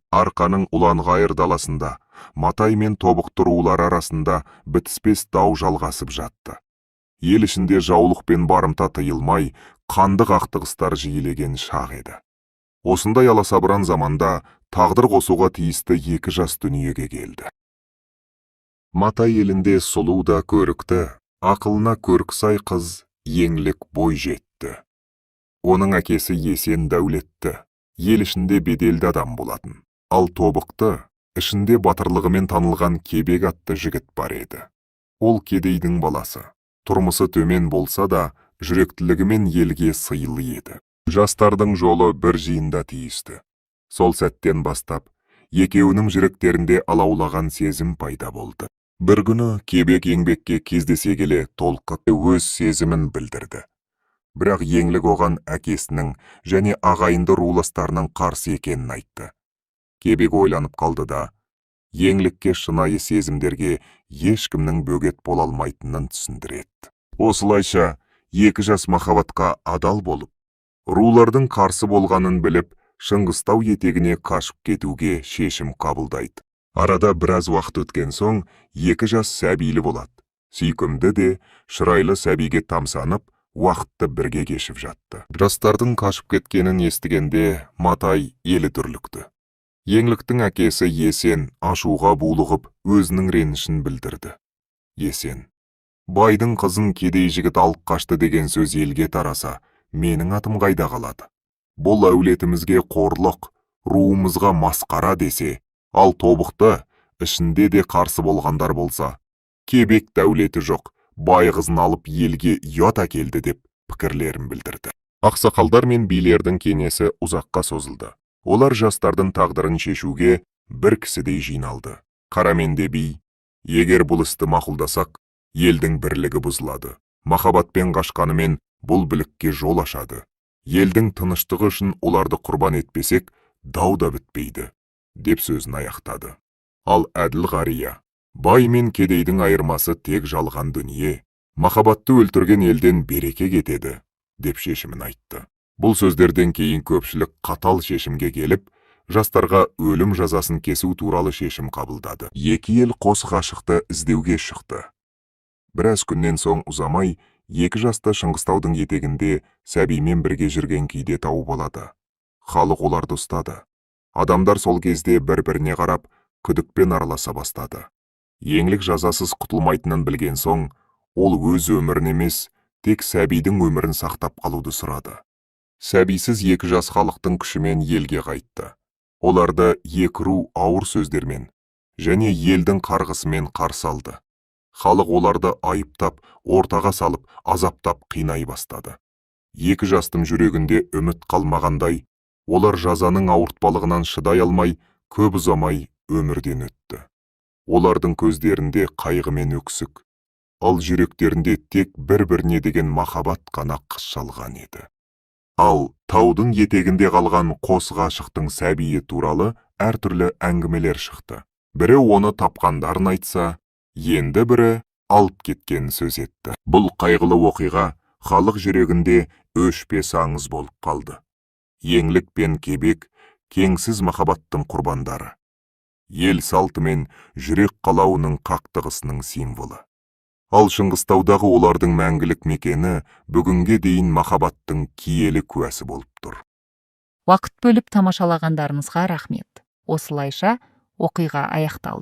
Арқаның ұлан-ғайыр даласында, Матай мен Тобықты рулары арасында бітіспес дау жалғасып жатты. Ел ішінде жаулық пен барымта тыйылмай, қанды қақтығыстар жиілеген шақ еді. Осындай аласабыран заманда тағдыр қосуға тиісті екі жас дүниеге келді. Матай елінде сұлу да көрікті, ақылына көркі сай қыз еңлік бой жетті. Оның әкесі Есен дәулетті, ел ішінде беделді адам болатын. Ал Тобықты ішінде батырлығымен танылған Кебек атты жігіт бар еді. Ол кедейдің баласы. Тұрмысы төмен болса да, жүректілігімен елге сыйлы еді. Жастардың жолы бір жиында түйісті. Сол сәттен бастап, екеуінің жүректерінде алаулаған сезім пайда болды. Бір күні Кебек еңбекке кездесе келе толқып өз сезімін білдірді. Бірақ еңлік оған әкесінің және ағайынды руластарының қарсы екенін айтты. Кебек ойланып қалды да, еңлікке шынайы сезімдерге ешкімнің бөгет бола алмайтынын түсіндіреді. Осылайша, екі жас махаббатқа адал болып, рулардың қарсы болғанын біліп, Шыңғыстау етегіне қашып кетуге шешім қабылдайды. Арада біраз уақыт өткен соң, екі жас сәбилі болады. Сүйкімді де, шырайлы сәбиге тамсанып, уақытты бірге кешіп жатты. Жастардың қашып кеткенін естігенде Матай елі дүрлікті. Еңліктің әкесі Есен ашуға булығып, өзінің ренішін білдірді. Есен: байдың қызын кедей жігіт алып қашты деген сөз елге тараса, менің атым қайда қалады? Бұл әулетімізге қорлық, руымызға масқара десе, ал Тобықты ішінде де қарсы болғандар болса, Кебек дәулеті жоқ, бай қызын алып елге ұят әкелді деп пікірлерін білдірді. Ақсақалдар мен билердің кеңесі ұзаққа созылды. Олар жастардың тағдырын шешуге бір кісідей жиналды. Қараменде би: егер бұл істі мақұлдасақ, елдің бірлігі бұзылады. Махаббатпен қашқанымен бұл бүлікке жол ашады. Елдің тыныштығы үшін оларды құрбан етпесек, дау да бітпейді, деп сөзін аяқтады. Ал әділ қария: бай мен кедейдің айырмасы тек жалған дүние, махаббатты өлтірген елден береке кетеді, деп шешімін айтты. Бұл сөздерден кейін көпшілік қатал шешімге келіп, жастарға өлім жазасын кесу туралы шешім қабылдады. Екі ел қос ғашықты іздеуге шықты. Біраз күннен соң ұзамай, екі жасты Шыңғыстаудың етегінде сәбимен бірге жүрген күйде тауып алады. Халық оларды ұстады. Адамдар сол кезде бір-біріне қарап, күдікпен араласа бастады. Еңлік жазасыз құтылмайтынын білген соң, ол өз өмірін емес, тек сәбидің өмірін сақтап қалуды сұрады. Сәбисіз екі жас халықтың күшімен елге қайтты. Оларды екі ру ауыр сөздермен және елдің қарғысымен қарсы алды. Халық оларды айыптап, ортаға салып, азаптап қинай бастады. Екі жастың жүрегінде үміт қалмағандай, олар жазаның ауыртпалығынан шыдай алмай, көп ұзамай өмірден өтті. Олардың көздерінде қайғы мен өксік, ал жүректерінде тек бір-біріне деген махаббат қана қыз шалған еді. Ал таудың етегінде қалған қос ғашықтың сәбиі туралы әртүрлі әңгімелер шықты. Бірі оны тапқандарын айтса, енді бірі алып кеткен сөз етті. Бұл қайғылы оқиға халық жүрегінде өшпес аңыз болып қалды. Еңлік пен Кебек кеңсіз махаббаттың құрбандары. Ел салты мен жүрек қалауының қақтығысының символы. Ал Шыңғыстаудағы олардың мәңгілік мекені бүгінге дейін махаббаттың киелі куәсі болып тұр. Уақыт бөліп тамашалағандарыңызға рахмет. Осылайша оқиға аяқталды.